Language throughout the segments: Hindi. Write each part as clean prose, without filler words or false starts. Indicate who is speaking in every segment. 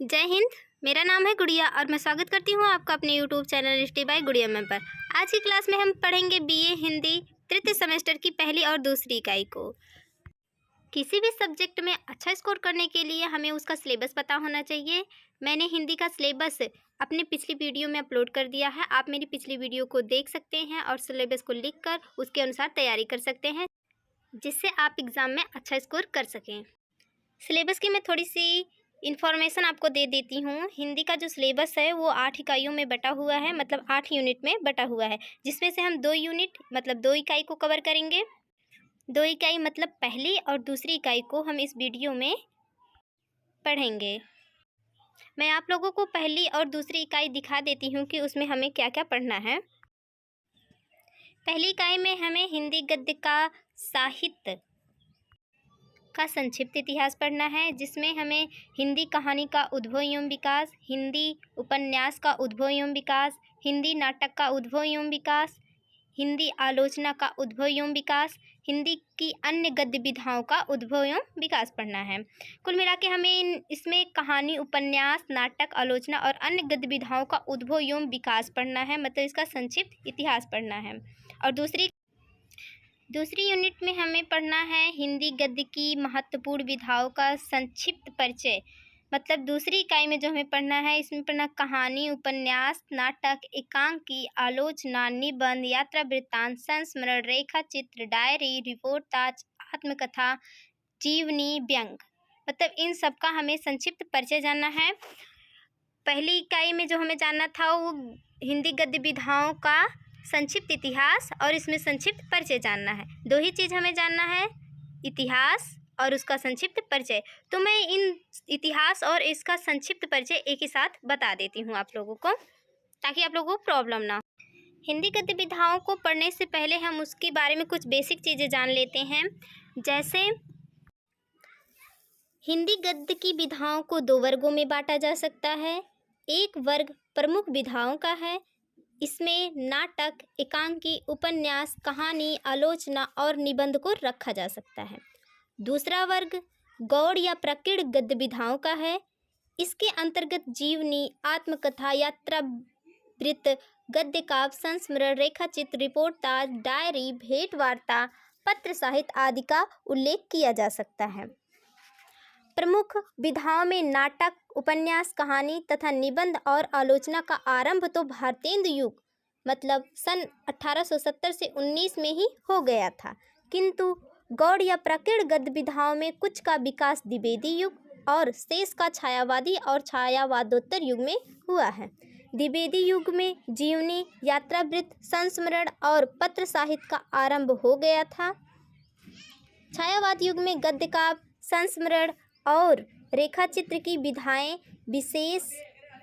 Speaker 1: जय हिंद। मेरा नाम है गुड़िया और मैं स्वागत करती हूँ आपका अपने यूट्यूब चैनल स्टडी बाय गुड़िया मैम पर। आज की क्लास में हम पढ़ेंगे बीए हिंदी तृतीय सेमेस्टर की पहली और दूसरी इकाई को। किसी भी सब्जेक्ट में अच्छा स्कोर करने के लिए हमें उसका सिलेबस पता होना चाहिए। मैंने हिंदी का सिलेबस अपने पिछली वीडियो में अपलोड कर दिया है। आप मेरी पिछली वीडियो को देख सकते हैं और सिलेबस को लिख कर उसके अनुसार तैयारी कर सकते हैं, जिससे आप एग्ज़ाम में अच्छा स्कोर कर सकें। सिलेबस की मैं थोड़ी सी इन्फॉर्मेशन आपको दे देती हूँ। हिंदी का जो सिलेबस है वो 8 इकाइयों में बटा हुआ है, मतलब 8 यूनिट में बटा हुआ है, जिसमें से हम 2 यूनिट मतलब 2 इकाई को कवर करेंगे। 2 इकाई मतलब पहली और दूसरी इकाई को हम इस वीडियो में पढ़ेंगे। मैं आप लोगों को पहली और दूसरी इकाई दिखा देती हूँ कि उसमें हमें क्या क्या पढ़ना है। पहली इकाई में हमें हिंदी गद्य का साहित्य का संक्षिप्त इतिहास पढ़ना है, जिसमें हमें हिंदी कहानी का उद्भव एवं विकास, हिंदी उपन्यास का उद्भव एवं विकास, हिंदी नाटक का उद्भव एवं विकास, हिंदी आलोचना का उद्भव एवं विकास, हिंदी की अन्य गद्य विधाओं का उद्भव एवं विकास पढ़ना है। कुल मिला के हमें इसमें कहानी, उपन्यास, नाटक, आलोचना और अन्य गद्य विधाओं का उद्भव एवं विकास पढ़ना है, मतलब इसका संक्षिप्त इतिहास पढ़ना है। और दूसरी यूनिट में हमें पढ़ना है हिंदी गद्य की महत्वपूर्ण विधाओं का संक्षिप्त परिचय। मतलब दूसरी इकाई में जो हमें पढ़ना है, इसमें पढ़ना कहानी, उपन्यास, नाटक, एकांकी, आलोचना, निबंध, यात्रा वृत्तांत, संस्मरण, रेखा चित्र, डायरी, रिपोर्टाज, आत्मकथा, जीवनी, व्यंग, मतलब इन सब का हमें संक्षिप्त परिचय जानना है। पहली इकाई में जो हमें जानना था वो हिंदी गद्य विधाओं का संक्षिप्त इतिहास और इसमें संक्षिप्त परिचय जानना है। 2 ही चीज़ हमें जानना है, इतिहास और उसका संक्षिप्त परिचय। तो मैं इन इतिहास और इसका संक्षिप्त परिचय एक ही साथ बता देती हूँ आप लोगों को, ताकि आप लोगों को प्रॉब्लम ना हो। हिंदी गद्य विधाओं को पढ़ने से पहले हम उसके बारे में कुछ बेसिक चीज़ें जान लेते हैं। जैसे हिंदी गद्य की विधाओं को 2 वर्गों में बांटा जा सकता है। एक वर्ग प्रमुख विधाओं का है, इसमें नाटक, एकांकी, उपन्यास, कहानी, आलोचना और निबंध को रखा जा सकता है। दूसरा वर्ग गौड़ या प्रकीर्ण गद्य विधाओं का है, इसके अंतर्गत जीवनी, आत्मकथा, यात्रा वृत्त, गद्य काव्य, संस्मरण, रेखाचित्र, रिपोर्टाज, डायरी, भेंट वार्ता, पत्र साहित्य आदि का उल्लेख किया जा सकता है। प्रमुख विधाओं में नाटक, उपन्यास, कहानी तथा निबंध और आलोचना का आरंभ तो भारतेंदु युग मतलब सन 1870 से 19 में ही हो गया था, किंतु गौड़ या प्रकीर्ण गद्य विधाओं में कुछ का विकास द्विवेदी युग और शेष का छायावादी और छायावादोत्तर युग में हुआ है। द्विवेदी युग में जीवनी, यात्रावृत्त, संस्मरण और पत्र साहित्य का आरंभ हो गया था। छायावाद युग में गद्य काव्य, संस्मरण और रेखाचित्र की विधाएं विशेष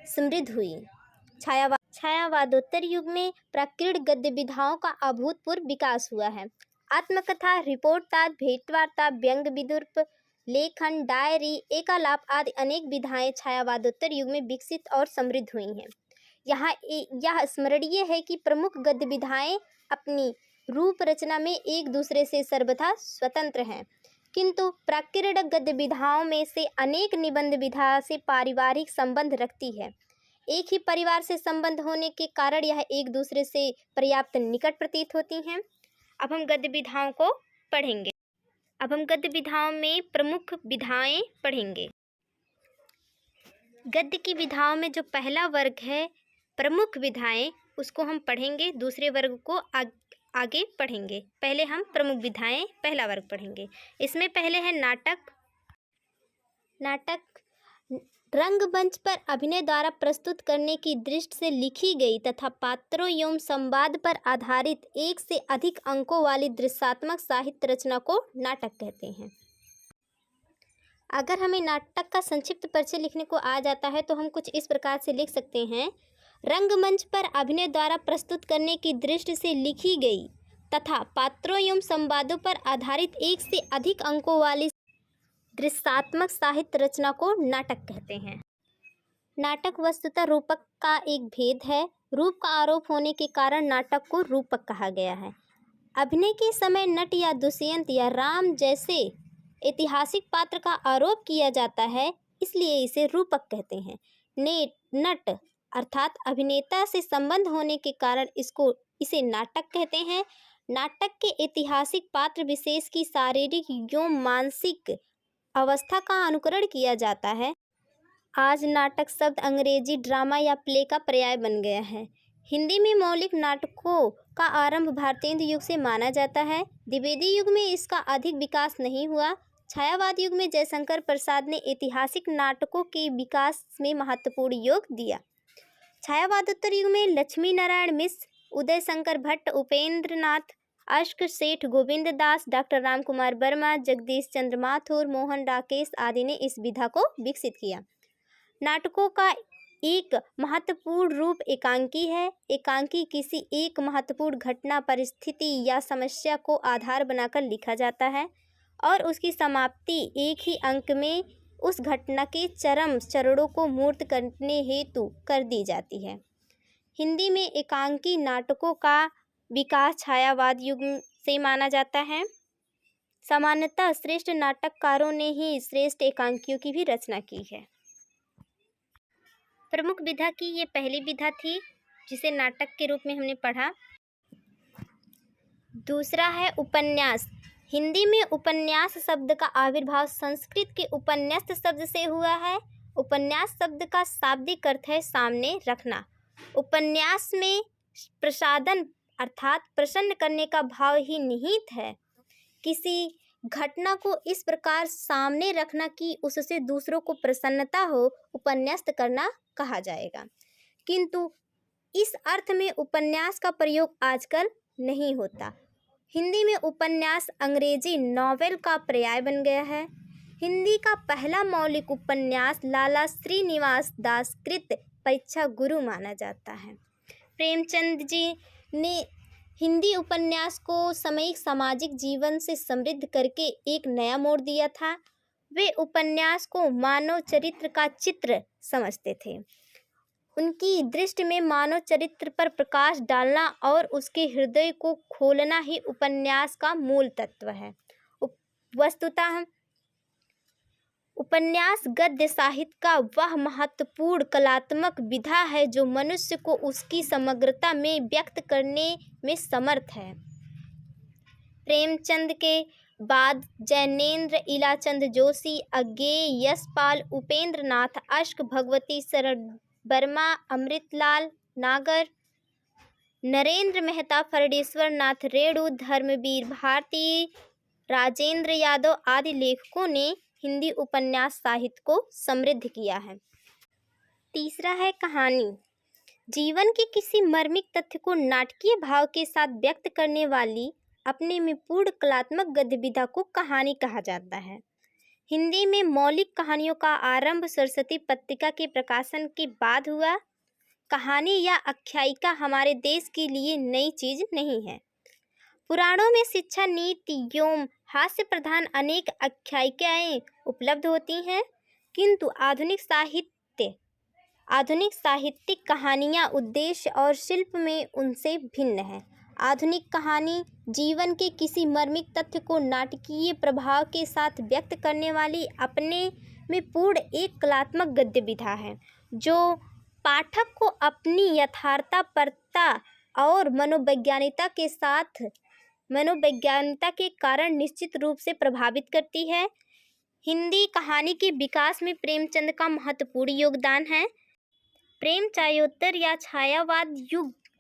Speaker 1: समृद्ध हुई। छायावादोत्तर युग में प्रकीर्ण गद्य विधाओं का अभूतपूर्व विकास हुआ है। आत्मकथा, रिपोर्टाज, भेंटवार्ता, व्यंग, विदर्भ लेखन, डायरी, एकालाप आदि अनेक विधाएं छायावादोत्तर युग में विकसित और समृद्ध हुई हैं। यह स्मरणीय है कि प्रमुख गद्य विधाएं अपनी रूप रचना में एक दूसरे से सर्वथा स्वतंत्र हैं, किंतु प्रकीर्ण गद्य विधाओं में से अनेक निबंध विधा से पारिवारिक संबंध रखती है। एक ही परिवार से संबंध होने के कारण यह एक दूसरे से पर्याप्त निकट प्रतीत होती हैं। अब हम गद्य विधाओं को पढ़ेंगे। अब हम गद्य विधाओं में प्रमुख विधाएं पढ़ेंगे। गद्य की विधाओं में जो पहला वर्ग है प्रमुख विधाएं, उसको हम पढ़ेंगे, दूसरे वर्ग को आगे पढ़ेंगे। पहले हम प्रमुख विधाएं पहला वर्ग पढ़ेंगे। इसमें पहले है नाटक। रंगमंच पर अभिनय द्वारा प्रस्तुत करने की दृष्टि से लिखी गई तथा पात्रों एवं संवाद पर आधारित एक से अधिक अंकों वाली दृश्यात्मक साहित्य रचना को नाटक कहते हैं। अगर हमें नाटक का संक्षिप्त परिचय लिखने को आ जाता है तो हम कुछ इस प्रकार से लिख सकते हैं। रंगमंच पर अभिनय द्वारा प्रस्तुत करने की दृष्टि से लिखी गई तथा पात्रों एवं संवादों पर आधारित एक से अधिक अंकों वाली दृश्यात्मक साहित्य रचना को नाटक कहते हैं। नाटक वस्तुतः रूपक का एक भेद है। रूप का आरोप होने के कारण नाटक को रूपक कहा गया है। अभिनय के समय नट या दुष्यंत या राम जैसे ऐतिहासिक पात्र का आरोप किया जाता है, इसलिए इसे रूपक कहते हैं। नट अर्थात अभिनेता से संबंध होने के कारण इसे नाटक कहते हैं। नाटक के ऐतिहासिक पात्र विशेष की शारीरिक एवं मानसिक अवस्था का अनुकरण किया जाता है। आज नाटक शब्द अंग्रेजी ड्रामा या प्ले का पर्याय बन गया है। हिंदी में मौलिक नाटकों का आरंभ भारतेंदु युग से माना जाता है। द्विवेदी युग में इसका अधिक विकास नहीं हुआ। छायावाद युग में जयशंकर प्रसाद ने ऐतिहासिक नाटकों के विकास में महत्वपूर्ण योग दिया। छायावादोत्तर युग में लक्ष्मी नारायण मिश्र, उदय शंकर भट्ट, उपेंद्र नाथ अश्क, सेठ गोविंद दास, डॉक्टर रामकुमार वर्मा, जगदीश चंद्र माथुर, मोहन राकेश आदि ने इस विधा को विकसित किया। नाटकों का एक महत्वपूर्ण रूप एकांकी है। एकांकी किसी एक महत्वपूर्ण घटना, परिस्थिति या समस्या को आधार बनाकर लिखा जाता है और उसकी समाप्ति एक ही अंक में उस घटना के चरम चरणों को मूर्त करने हेतु कर दी जाती है। हिंदी में एकांकी नाटकों का विकास छायावाद युग से माना जाता है। सामान्यतः श्रेष्ठ नाटककारों ने ही श्रेष्ठ एकांकियों की भी रचना की है। प्रमुख विधा की ये पहली विधा थी जिसे नाटक के रूप में हमने पढ़ा। दूसरा है उपन्यास। हिंदी में उपन्यास शब्द का आविर्भाव संस्कृत के उपन्यस्त शब्द से हुआ है। उपन्यास शब्द का शाब्दिक अर्थ है सामने रखना। उपन्यास में प्रसादन अर्थात प्रसन्न करने का भाव ही निहित है। किसी घटना को इस प्रकार सामने रखना कि उससे दूसरों को प्रसन्नता हो, उपन्यस्त करना कहा जाएगा। किंतु इस अर्थ में उपन्यास का प्रयोग आजकल नहीं होता। हिंदी में उपन्यास अंग्रेजी नॉवेल का पर्याय बन गया है। हिंदी का पहला मौलिक उपन्यास लाला श्रीनिवास दास कृत परीक्षा गुरु माना जाता है। प्रेमचंद जी ने हिंदी उपन्यास को सामयिक सामाजिक जीवन से समृद्ध करके एक नया मोड़ दिया था। वे उपन्यास को मानव चरित्र का चित्र समझते थे। उनकी दृष्टि में मानव चरित्र पर प्रकाश डालना और उसके हृदय को खोलना ही उपन्यास का मूल तत्व है। वस्तुतः उपन्यास गद्य साहित्य का वह महत्वपूर्ण कलात्मक विधा है जो मनुष्य को उसकी समग्रता में व्यक्त करने में समर्थ है। प्रेमचंद के बाद जैनेन्द्र, इलाचंद जोशी, अज्ञेय, यशपाल, उपेंद्र नाथ अश्क, भगवती शरण वर्मा, अमृतलाल नागर, नरेंद्र मेहता, फरडेश्वर नाथ रेणु, धर्मवीर भारती, राजेंद्र यादव आदि लेखकों ने हिंदी उपन्यास साहित्य को समृद्ध किया है। तीसरा है कहानी। जीवन के किसी मर्मिक तथ्य को नाटकीय भाव के साथ व्यक्त करने वाली अपने में पूर्ण कलात्मक गद्य विधा को कहानी कहा जाता है। हिंदी में मौलिक कहानियों का आरंभ सरस्वती पत्रिका के प्रकाशन के बाद हुआ। कहानी या आख्यायिका हमारे देश के लिए नई चीज नहीं है। पुराणों में शिक्षा, नीति एवं हास्य प्रधान अनेक आख्यायिकाएं उपलब्ध होती हैं, किंतु आधुनिक साहित्यिक कहानियाँ उद्देश्य और शिल्प में उनसे भिन्न है। आधुनिक कहानी जीवन के किसी मर्मिक तथ्य को नाटकीय प्रभाव के साथ व्यक्त करने वाली अपने में पूर्ण एक कलात्मक गद्य विधा है, जो पाठक को अपनी यथार्थपरता और मनोवैज्ञानिकता के कारण निश्चित रूप से प्रभावित करती है। हिंदी कहानी के विकास में प्रेमचंद का महत्वपूर्ण योगदान है। प्रेमचायोत्तर या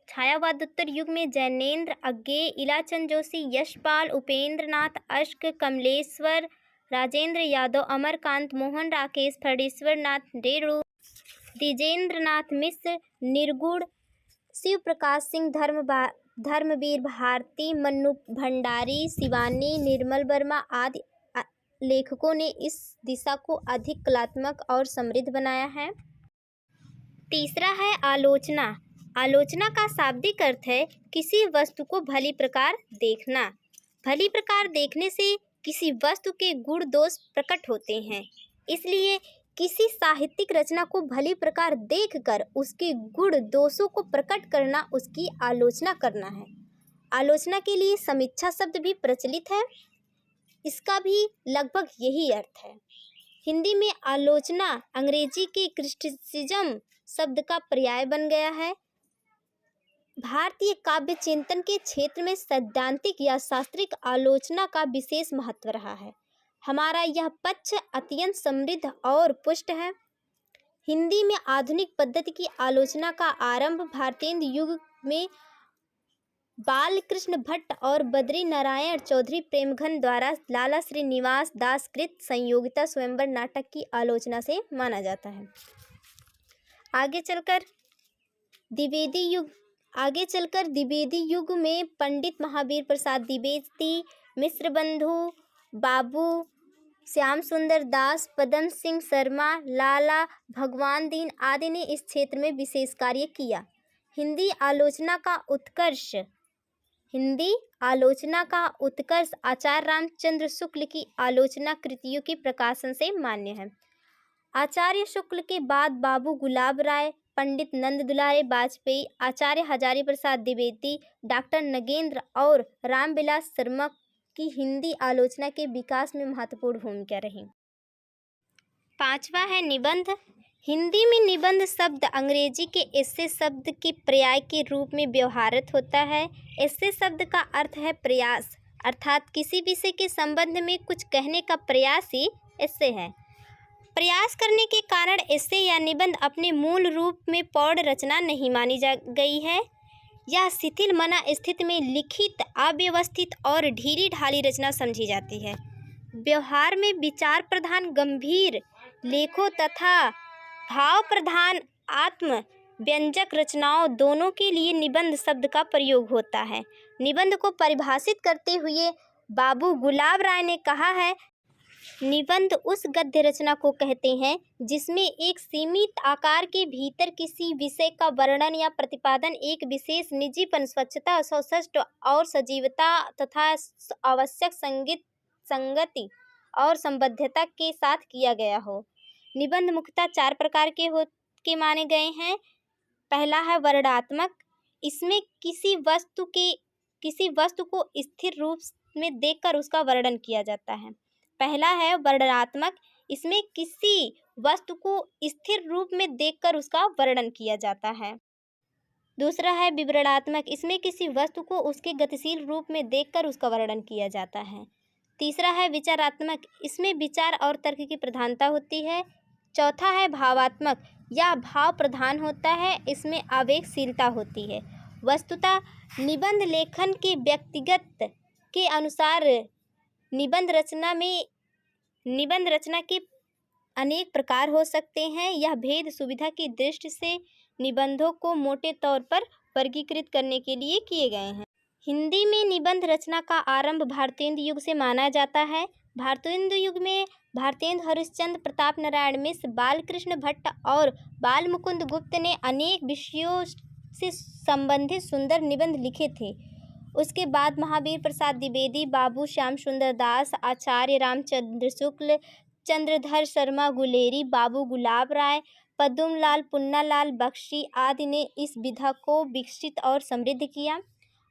Speaker 1: छायावादोत्तर युग में जैनेन्द्र, अज्ञेय, इलाचंद जोशी, यशपाल, उपेंद्र नाथ अश्क, कमलेश्वर, राजेंद्र यादव, अमरकांत, मोहन राकेश, फरडेश्वर नाथ रेणु, द्विजेंद्र नाथ मिश्र, निर्गुण, शिव प्रकाश सिंह, धर्मवीर भारती, मन्नू भंडारी, शिवानी, निर्मल वर्मा आदि लेखकों ने इस दिशा को अधिक कलात्मक और समृद्ध बनाया है। तीसरा है आलोचना। आलोचना का शाब्दिक अर्थ है किसी वस्तु को भली प्रकार देखना। भली प्रकार देखने से किसी वस्तु के गुण दोष प्रकट होते हैं, इसलिए किसी साहित्यिक रचना को भली प्रकार देखकर उसके गुण दोषों को प्रकट करना उसकी आलोचना करना है। आलोचना के लिए समीक्षा शब्द भी प्रचलित है, इसका भी लगभग यही अर्थ है। हिंदी में आलोचना अंग्रेजी के क्रिटिसिज्म शब्द का पर्याय बन गया है। भारतीय काव्य चिंतन के क्षेत्र में सैद्धांतिक या शास्त्रीय आलोचना का विशेष महत्व रहा है। हमारा यह पक्ष अत्यंत समृद्ध और पुष्ट है। हिंदी में आधुनिक पद्धति की आलोचना का आरंभ भारतेंदु युग में बालकृष्ण भट्ट और बद्री नारायण चौधरी प्रेमघन द्वारा लाला श्रीनिवास दास कृत संयोगिता स्वयंवर नाटक की आलोचना से माना जाता है। आगे चलकर द्विवेदी युग में पंडित महावीर प्रसाद द्विवेदी, मिश्र बंधु, बाबू श्याम सुंदर दास, पदम सिंह शर्मा, लाला भगवान दीन आदि ने इस क्षेत्र में विशेष कार्य किया। हिंदी आलोचना का उत्कर्ष आचार्य रामचंद्र शुक्ल की आलोचना कृतियों के प्रकाशन से मान्य है। आचार्य शुक्ल के बाद बाबू गुलाब राय, पंडित नंद दुलारे वाजपेयी, आचार्य हजारी प्रसाद द्विवेदी, डॉक्टर नगेंद्र और रामविलास शर्मा की हिंदी आलोचना के विकास में महत्वपूर्ण भूमिका रही। पांचवा है निबंध। हिंदी में निबंध शब्द अंग्रेजी के एस्से शब्द के पर्याय के रूप में व्यवहारित होता है। एस्से शब्द का अर्थ है प्रयास, अर्थात किसी विषय के संबंध में कुछ कहने का प्रयास ही एस्से है। प्रयास करने के कारण एस्से या निबंध अपने मूल रूप में प्रौढ़ रचना नहीं मानी जा गई है। यह शिथिल मना स्थिति में लिखित, अव्यवस्थित और ढीली ढाली रचना समझी जाती है। व्यवहार में विचार प्रधान गंभीर लेखों तथा भाव प्रधान आत्म व्यंजक रचनाओं दोनों के लिए निबंध शब्द का प्रयोग होता है। निबंध को परिभाषित करते हुए बाबू गुलाब राय ने कहा है, निबंध उस गद्य रचना को कहते हैं जिसमें एक सीमित आकार के भीतर किसी विषय का वर्णन या प्रतिपादन एक विशेष निजीपन, स्वच्छता, सौष्ठव और सजीवता तथा आवश्यक संगति और संबद्धता के साथ किया गया हो। निबंध मुख्यतः 4 प्रकार के माने गए हैं। पहला है वर्णनात्मक। इसमें किसी वस्तु को स्थिर रूप में देखकर उसका वर्णन किया जाता है। पहला है वर्णनात्मक, इसमें किसी वस्तु को स्थिर रूप में देखकर उसका वर्णन किया जाता है। दूसरा है विवरणात्मक, इसमें किसी वस्तु को उसके गतिशील रूप में देखकर उसका वर्णन किया जाता है। तीसरा है विचारात्मक, इसमें विचार और तर्क की प्रधानता होती है। चौथा है भावात्मक, यह भाव प्रधान होता है, इसमें आवेगशीलता होती है। वस्तुतः निबंध लेखन के व्यक्तिगत के अनुसार निबंध रचना के अनेक प्रकार हो सकते हैं। यह भेद सुविधा की दृष्टि से निबंधों को मोटे तौर पर वर्गीकृत करने के लिए किए गए हैं। हिंदी में निबंध रचना का आरंभ भारतेंदु युग से माना जाता है। भारतेंदु युग में भारतेंदु हरिश्चंद्र, प्रताप नारायण मिश्र, बालकृष्ण भट्ट और बालमुकुंद गुप्त ने अनेक विषयों से संबंधित सुंदर निबंध लिखे थे। उसके बाद महावीर प्रसाद द्विवेदी, बाबू श्याम सुंदर दास, आचार्य रामचंद्र शुक्ल, चंद्रधर शर्मा गुलेरी, बाबू गुलाब राय, पद्मलाल पुन्नालाल बख्शी आदि ने इस विधा को विकसित और समृद्ध किया।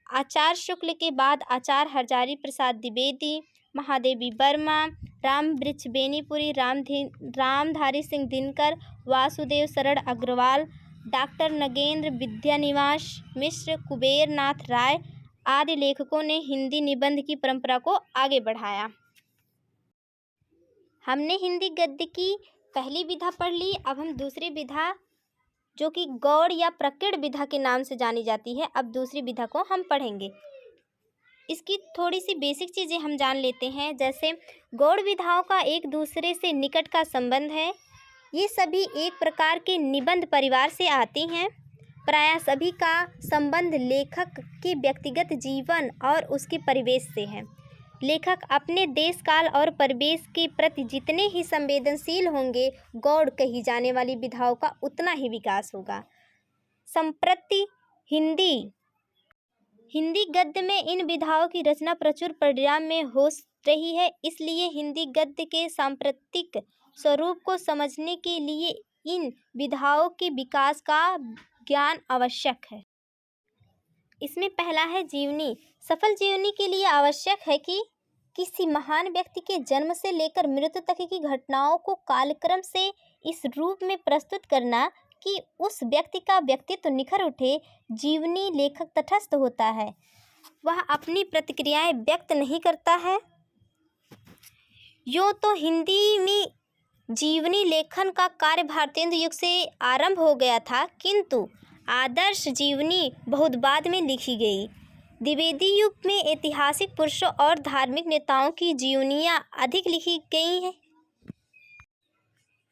Speaker 1: आचार्य शुक्ल के बाद आचार्य हजारी प्रसाद द्विवेदी, महादेवी वर्मा, राम वृक्ष बेनीपुरी, रामधारी सिंह दिनकर, वासुदेव शरण अग्रवाल, डॉक्टर नगेंद्र विद्यानिवास मिश्र, कुबेर नाथ राय आदि लेखकों ने हिंदी निबंध की परंपरा को आगे बढ़ाया। हमने हिंदी गद्य की पहली विधा पढ़ ली। अब हम दूसरी विधा, जो कि गौड़ या प्रकीर्ण विधा के नाम से जानी जाती है, अब दूसरी विधा को हम पढ़ेंगे। इसकी थोड़ी सी बेसिक चीज़ें हम जान लेते हैं। जैसे गौड़ विधाओं का एक दूसरे से निकट का संबंध है। ये सभी एक प्रकार के निबंध परिवार से आती हैं। प्रायः सभी का संबंध लेखक के व्यक्तिगत जीवन और उसके परिवेश से है। लेखक अपने देश काल और परिवेश के प्रति जितने ही संवेदनशील होंगे, गौड़ कही जाने वाली विधाओं का उतना ही विकास होगा। संप्रति हिंदी गद्य में इन विधाओं की रचना प्रचुर परिमाण में हो रही है। इसलिए हिंदी गद्य के सांप्रतिक स्वरूप को समझने के लिए इन विधाओं के विकास का ज्ञान आवश्यक है। इसमें पहला है जीवनी। सफल जीवनी के लिए आवश्यक है कि किसी महान व्यक्ति के जन्म से लेकर मृत्यु तक की घटनाओं को कालक्रम से इस रूप में प्रस्तुत करना कि उस व्यक्ति का व्यक्तित्व निखर उठे, जीवनी लेखक तटस्थ होता है, वह अपनी प्रतिक्रियाएं व्यक्त नहीं करता है। यूँ तो हिंदी में जीवनी लेखन का कार्य भारतेंदु युग से आरंभ हो गया था, किंतु आदर्श जीवनी बहुत बाद में लिखी गई। द्विवेदी युग में ऐतिहासिक पुरुषों और धार्मिक नेताओं की जीवनियाँ अधिक लिखी गई हैं।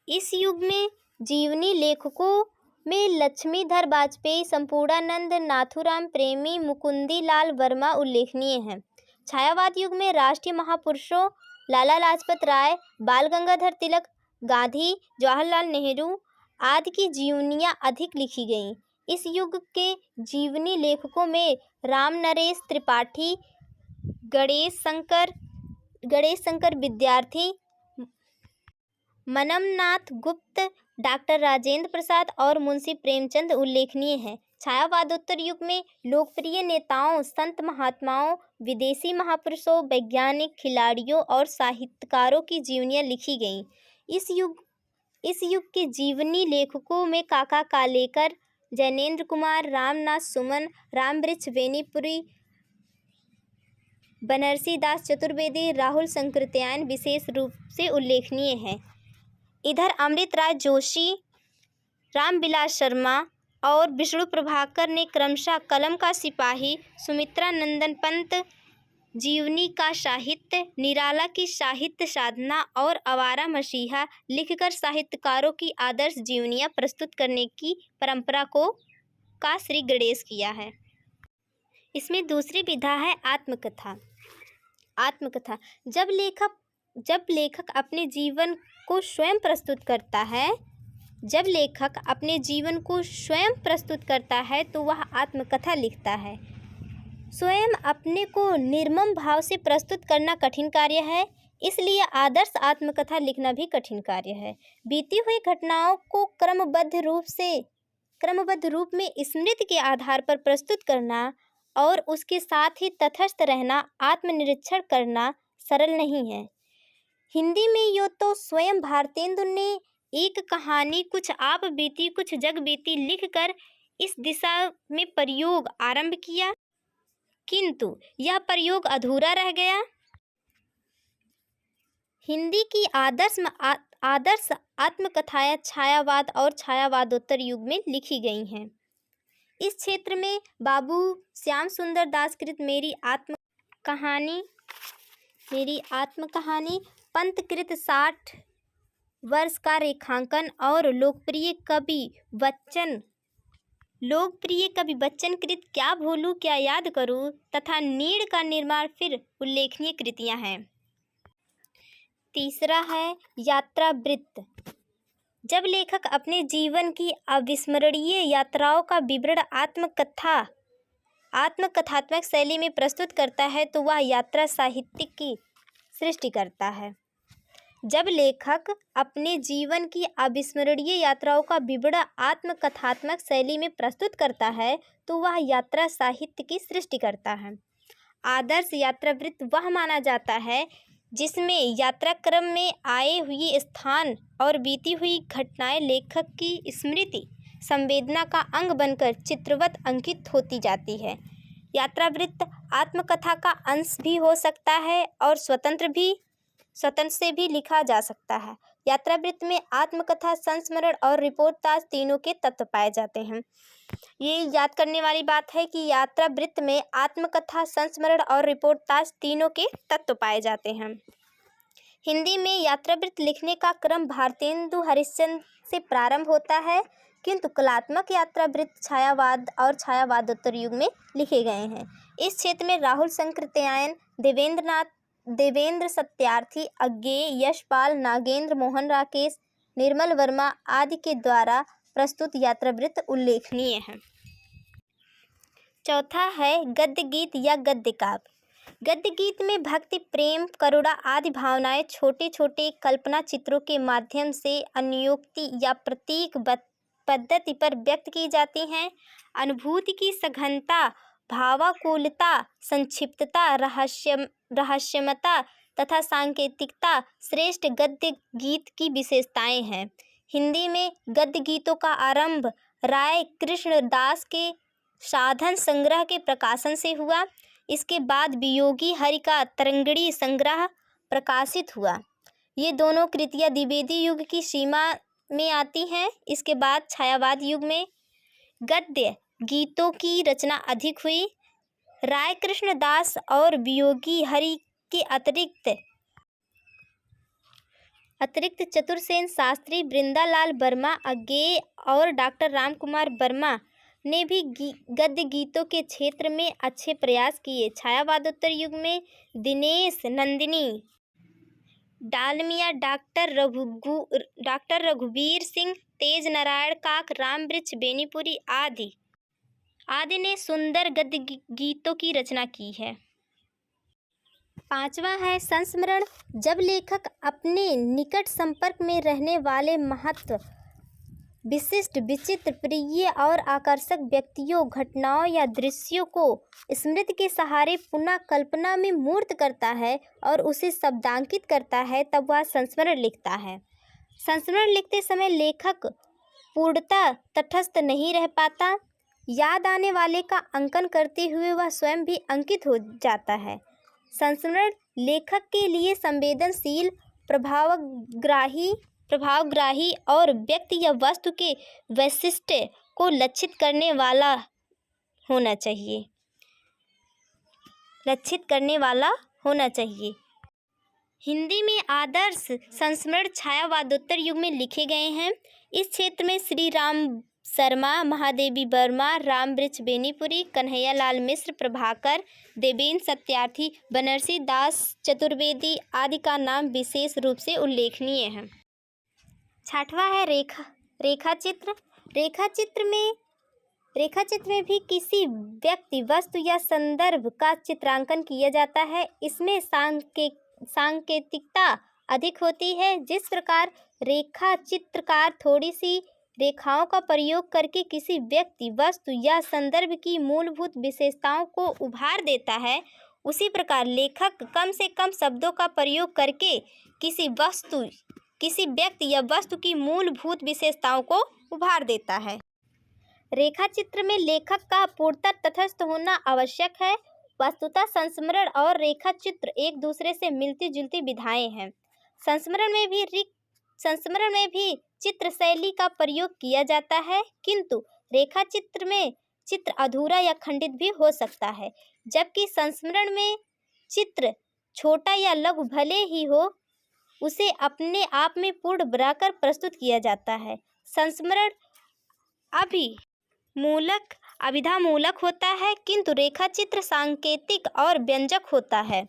Speaker 1: इस युग में जीवनी लेखकों में लक्ष्मीधर वाजपेयी, संपूर्णानंद, नाथूराम प्रेमी, मुकुंदी लाल वर्मा उल्लेखनीय हैं। छायावाद युग में राष्ट्रीय महापुरुषों लाला लाजपत राय, बाल गंगाधर तिलक, गांधी, जवाहरलाल नेहरू आदि की जीवनियाँ अधिक लिखी गईं। इस युग के जीवनी लेखकों में राम नरेश त्रिपाठी, गणेश शंकर विद्यार्थी, मनमनाथ गुप्त, डॉक्टर राजेंद्र प्रसाद और मुंशी प्रेमचंद उल्लेखनीय हैं। छायावादोत्तर युग में लोकप्रिय नेताओं, संत महात्माओं, विदेशी महापुरुषों, वैज्ञानिक, खिलाड़ियों और साहित्यकारों की जीवनियाँ लिखी गईं। इस युग के जीवनी लेखकों में काका कालेकर, जैनेन्द्र कुमार, रामनाथ सुमन, रामवृक्ष बेनीपुरी, बनरसी दास चतुर्वेदी, राहुल संकृत्यायन विशेष रूप से उल्लेखनीय हैं। इधर अमृत राय जोशी, रामविलास शर्मा और विष्णु प्रभाकर ने क्रमशः कलम का सिपाही, सुमित्रा नंदन पंत, जीवनी का साहित्य, निराला की साहित्य साधना और आवारा मसीहा लिखकर साहित्यकारों की आदर्श जीवनियाँ प्रस्तुत करने की परंपरा का श्री गणेश किया है। इसमें दूसरी विधा है आत्मकथा। जब लेखक अपने जीवन को स्वयं प्रस्तुत करता है तो वह आत्मकथा लिखता है। स्वयं अपने को निर्मम भाव से प्रस्तुत करना कठिन कार्य है, इसलिए आदर्श आत्मकथा लिखना भी कठिन कार्य है। बीती हुई घटनाओं को क्रमबद्ध रूप में स्मृति के आधार पर प्रस्तुत करना और उसके साथ ही तटस्थ रहना, आत्मनिरीक्षण करना सरल नहीं है। हिंदी में यूँ तो स्वयं भारतेंदु ने एक कहानी कुछ आप बीती कुछ जग बीती लिखकर इस दिशा में प्रयोग आरंभ किया, किंतु यह प्रयोग अधूरा रह गया। हिंदी की आदर्श आत्मकथाएं छायावाद और छायावादोत्तर युग में लिखी गई हैं। इस क्षेत्र में बाबू श्याम सुंदर दास कृत मेरी आत्मकहानी, पंतकृत 60 वर्ष का रेखांकन और लोकप्रिय कवि बच्चन कृत क्या भूलूं क्या याद करूं तथा नीड़ का निर्माण फिर उल्लेखनीय कृतियां हैं। तीसरा है यात्रावृत्त। जब लेखक अपने जीवन की अविस्मरणीय यात्राओं का विवरण आत्मकथात्मक शैली में प्रस्तुत करता है तो वह यात्रा साहित्य की सृष्टि करता है। जब लेखक अपने जीवन की अविस्मरणीय यात्राओं का विवरण आत्मकथात्मक शैली में प्रस्तुत करता है तो वह यात्रा साहित्य की सृष्टि करता है। आदर्श यात्रावृत्त वह माना जाता है जिसमें यात्रा क्रम में आए हुए स्थान और बीती हुई घटनाएं लेखक की स्मृति संवेदना का अंग बनकर चित्रवत अंकित होती जाती है। यात्रावृत्त आत्मकथा का अंश भी हो सकता है और स्वतंत्र से भी लिखा जा सकता है। यात्रावृत्त में आत्मकथा, संस्मरण और रिपोर्टाज तीनों के तत्व पाए जाते हैं। ये याद करने वाली बात है कि यात्रावृत्त में आत्मकथा, संस्मरण और रिपोर्टाज तीनों के तत्व पाए जाते हैं। हिंदी में यात्रावृत्त लिखने का क्रम भारतेंदु हरिश्चंद्र से प्रारंभ होता है, किंतु कलात्मक यात्रावृत्त छायावाद और छायावादोत्तर युग में लिखे गए हैं। इस क्षेत्र में राहुल संकृत्यायन, देवेंद्र सत्यार्थी, अज्ञेय, यशपाल, नागेंद्र मोहन राकेश, निर्मल वर्मा आदि के द्वारा प्रस्तुत यात्रावृत्त उल्लेखनीय हैं। चौथा है गद्य गीत या गद्य काव्य। गद्य गीत में भक्ति, प्रेम, करुणा आदि भावनाएं छोटे छोटे कल्पना चित्रों के माध्यम से अन्योक्ति या प्रतीक पद्धति पर व्यक्त की जाती हैं। अनुभूति की सघनता, भावाकुलता, संक्षिप्तता, रहस्यमता, तथा सांकेतिकता श्रेष्ठ गद्य गीत की विशेषताएं हैं। हिंदी में गद्य गीतों का आरंभ राय कृष्ण दास के साधन संग्रह के प्रकाशन से हुआ। इसके बाद वियोगी हरि का तरंगिणी संग्रह प्रकाशित हुआ। ये दोनों कृतियाँ द्विवेदी युग की सीमा में आती हैं। इसके बाद छायावाद युग में गद्य गीतों की रचना अधिक हुई। राय कृष्ण दास और वियोगी हरि के अतिरिक्त चतुरसेन शास्त्री, वृंदालाल वर्मा अज्ञेय और डॉक्टर रामकुमार वर्मा ने भी गद्य गीतों के क्षेत्र में अच्छे प्रयास किए। छायावादोत्तर युग में दिनेश नंदिनी, डालमिया, डॉक्टर रघुवीर सिंह, तेज नारायण काक, रामवृक्ष बेनीपुरी आदि ने सुंदर गद्य गीतों की रचना की है। पांचवा है संस्मरण। जब लेखक अपने निकट संपर्क में रहने वाले महत्व विशिष्ट, विचित्र, प्रिय और आकर्षक व्यक्तियों, घटनाओं या दृश्यों को स्मृति के सहारे पुनः कल्पना में मूर्त करता है और उसे शब्दांकित करता है, तब वह संस्मरण लिखता है। संस्मरण लिखते समय लेखक पूर्णतः तटस्थ नहीं रह पाता। याद आने वाले का अंकन करते हुए वह स्वयं भी अंकित हो जाता है। संस्मरण लेखक के लिए संवेदनशील, प्रभावग्राही और व्यक्ति या वस्तु के वैशिष्ट्य को लक्षित करने वाला होना चाहिए। हिंदी में आदर्श संस्मरण छायावादोत्तर युग में लिखे गए हैं। इस क्षेत्र में श्री राम शर्मा, महादेवी वर्मा, रामवृक्ष बेनीपुरी, कन्हैयालाल मिश्र, प्रभाकर, देवेंद्र सत्यार्थी, बनरसी दास चतुर्वेदी आदि का नाम विशेष रूप से उल्लेखनीय है। छठवां है रेखाचित्र। रेखाचित्र में भी किसी व्यक्ति, वस्तु या संदर्भ का चित्रांकन किया जाता है। इसमें सांकेतिकता अधिक होती है। जिस प्रकार रेखा चित्रकार थोड़ी सी रेखाओं का प्रयोग करके किसी व्यक्ति, वस्तु या संदर्भ की मूलभूत विशेषताओं को उभार देता है, उसी प्रकार लेखक कम से कम शब्दों का प्रयोग करके किसी व्यक्ति या वस्तु की मूलभूत विशेषताओं को उभार देता है। रेखाचित्र में लेखक का पूर्णतः तटस्थ होना आवश्यक है। वस्तुतः संस्मरण और रेखाचित्र एक दूसरे से मिलती जुलती विधाएं हैं। संस्मरण में भी चित्र शैली का प्रयोग किया जाता है, किंतु रेखाचित्र में चित्र अधूरा या खंडित भी हो सकता है, जबकि संस्मरण में चित्र छोटा या लघु भले ही हो, उसे अपने आप में पूर्ण बनाकर प्रस्तुत किया जाता है। संस्मरण अभिधामूलक होता है, किंतु रेखाचित्र सांकेतिक और व्यंजक होता है।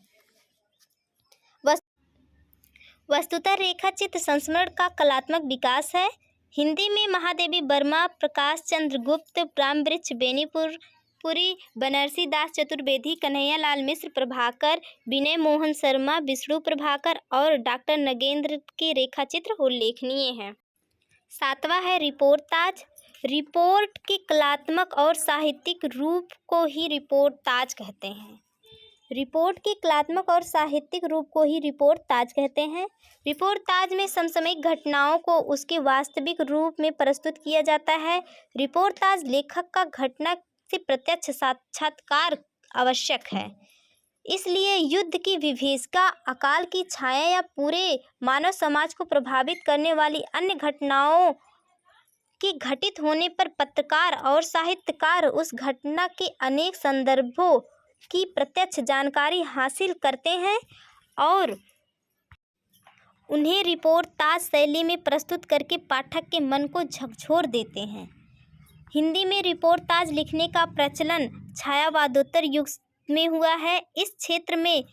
Speaker 1: वस्तुतः रेखाचित्र संस्मरण का कलात्मक विकास है। हिंदी में महादेवी वर्मा, प्रकाश चंद्र गुप्त, रामवृक्ष बेनीपुरी, बनरसी दास चतुर्वेदी, कन्हैयालाल मिश्र, प्रभाकर, विनय मोहन शर्मा, विष्णु प्रभाकर और डॉक्टर नगेंद्र के रेखाचित्र उल्लेखनीय हैं। सातवां है रिपोर्टाज। रिपोर्ट के कलात्मक और साहित्यिक रूप को ही रिपोर्टाज कहते हैं। रिपोर्टाज में समसामयिक घटनाओं को उसके वास्तविक रूप में प्रस्तुत किया जाता है। रिपोर्टाज लेखक का घटना से प्रत्यक्ष साक्षात्कार आवश्यक है। इसलिए युद्ध की विभीषिका, अकाल की छाया या पूरे मानव समाज को प्रभावित करने वाली अन्य घटनाओं के घटित होने पर पत्रकार और साहित्यकार उस घटना के अनेक संदर्भों की प्रत्यक्ष जानकारी हासिल करते हैं और उन्हें रिपोर्टाज शैली में प्रस्तुत करके पाठक के मन को झकझोर देते हैं। हिंदी में रिपोर्टाज लिखने का प्रचलन छायावादोत्तर युग में हुआ है। इस क्षेत्र में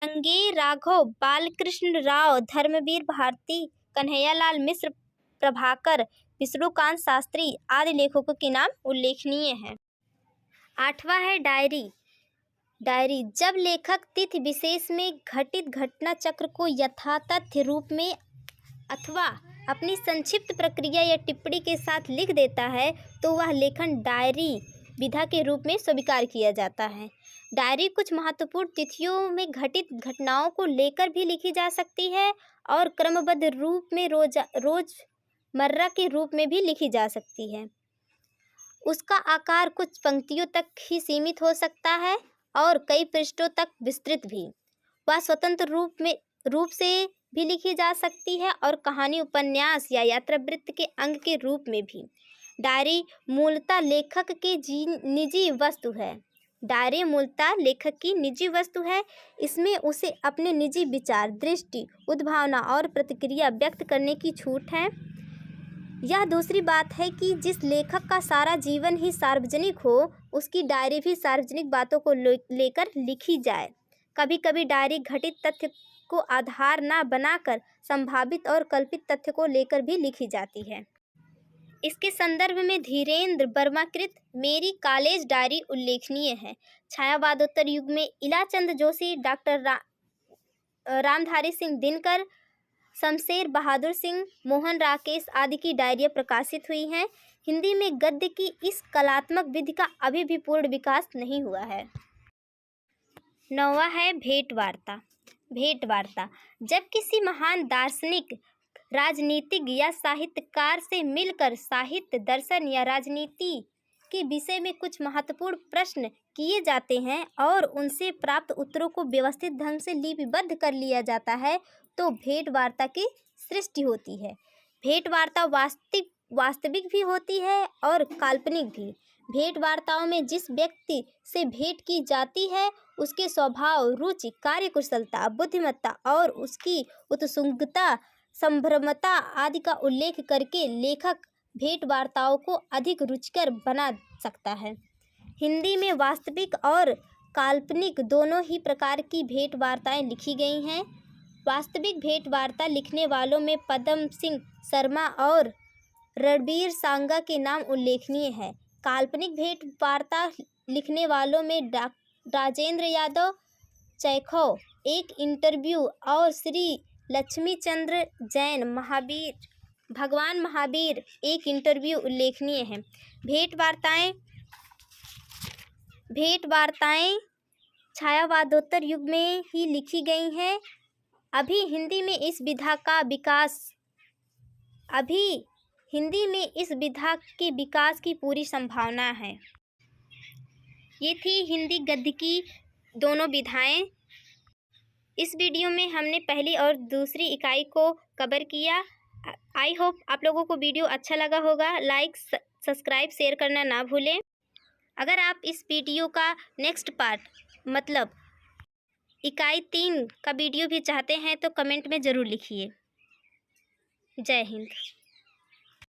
Speaker 1: रंगे राघव, बालकृष्ण राव, धर्मवीर भारती, कन्हैयालाल मिश्र, प्रभाकर, विष्णुकांत शास्त्री आदि लेखकों के नाम उल्लेखनीय हैं। आठवां है डायरी। जब लेखक तिथि विशेष में घटित घटना चक्र को यथातथ्य रूप में अथवा अपनी संक्षिप्त प्रक्रिया या टिप्पणी के साथ लिख देता है, तो वह लेखन डायरी विधा के रूप में स्वीकार किया जाता है। डायरी कुछ महत्वपूर्ण तिथियों में घटित घटनाओं को लेकर भी लिखी जा सकती है और क्रमबद्ध रूप में रोजमर्रा के रूप में भी लिखी जा सकती है। उसका आकार कुछ पंक्तियों तक ही सीमित हो सकता है और कई पृष्ठों तक विस्तृत भी। वह स्वतंत्र रूप से भी लिखी जा सकती है और कहानी, उपन्यास या यात्रावृत्त के अंग के रूप में भी। डायरी मूलतः लेखक की निजी वस्तु है। डायरी मूलतः लेखक की निजी वस्तु है। इसमें उसे अपने निजी विचार, दृष्टि, उद्भावना और प्रतिक्रिया व्यक्त करने की छूट है। यह दूसरी बात है कि जिस लेखक का सारा जीवन ही सार्वजनिक हो, उसकी डायरी भी सार्वजनिक बातों को लेकर लिखी जाए। कभी कभी डायरी घटित तथ्य को आधार न बनाकर संभावित और कल्पित तथ्य को लेकर भी लिखी जाती है। इसके संदर्भ में धीरेन्द्र वर्मा कृत मेरी कॉलेज डायरी उल्लेखनीय है। छायावादोत्तर युग में इलाचंद जोशी, डॉक्टर रामधारी सिंह दिनकर, शमशेर बहादुर सिंह, मोहन राकेश आदि की डायरियाँ प्रकाशित हुई हैं। हिंदी में गद्य की इस कलात्मक विधि का अभी भी पूर्ण विकास नहीं हुआ है। 9वां है भेंट वार्ता। भेंट वार्ता जब किसी महान दार्शनिक, राजनीतिज्ञ या साहित्यकार से मिलकर साहित्य, दर्शन या राजनीति के विषय में कुछ महत्वपूर्ण प्रश्न किए जाते हैं और उनसे प्राप्त उत्तरों को व्यवस्थित ढंग से लिपिबद्ध कर लिया जाता है, तो भेंट वार्ता की सृष्टि होती है। भेंट वार्ता वास्तविक भी होती है और काल्पनिक भी। भेंट वार्ताओं में जिस व्यक्ति से भेंट की जाती है, उसके स्वभाव, रुचि, कार्यकुशलता, बुद्धिमत्ता और उसकी उत्सुकता, संभ्रमता आदि का उल्लेख करके लेखक भेंट वार्ताओं को अधिक रुचिकर बना सकता है। हिंदी में वास्तविक और काल्पनिक दोनों ही प्रकार की भेंट वार्ताएं लिखी गई हैं। वास्तविक भेंट वार्ता लिखने वालों में पद्म सिंह शर्मा और रणबीर सांगा के नाम उल्लेखनीय है। काल्पनिक भेंट वार्ता लिखने वालों में राजेंद्र यादव, चैखव, एक इंटरव्यू और श्री लक्ष्मीचंद्र जैन, भगवान महावीर, एक इंटरव्यू उल्लेखनीय है। भेंट वार्ताएं छायावादोत्तर युग में ही लिखी गई हैं। अभी हिंदी में इस विधा के विकास की पूरी संभावना है। ये थी हिंदी गद्य की दोनों विधाएं। इस वीडियो में हमने पहली और दूसरी इकाई को कवर किया। आई होप आप लोगों को वीडियो अच्छा लगा होगा। लाइक, सब्सक्राइब, शेयर करना ना भूलें। अगर आप इस वीडियो का नेक्स्ट पार्ट मतलब इकाई 3 का वीडियो भी चाहते हैं तो कमेंट में ज़रूर लिखिए। जय हिंद।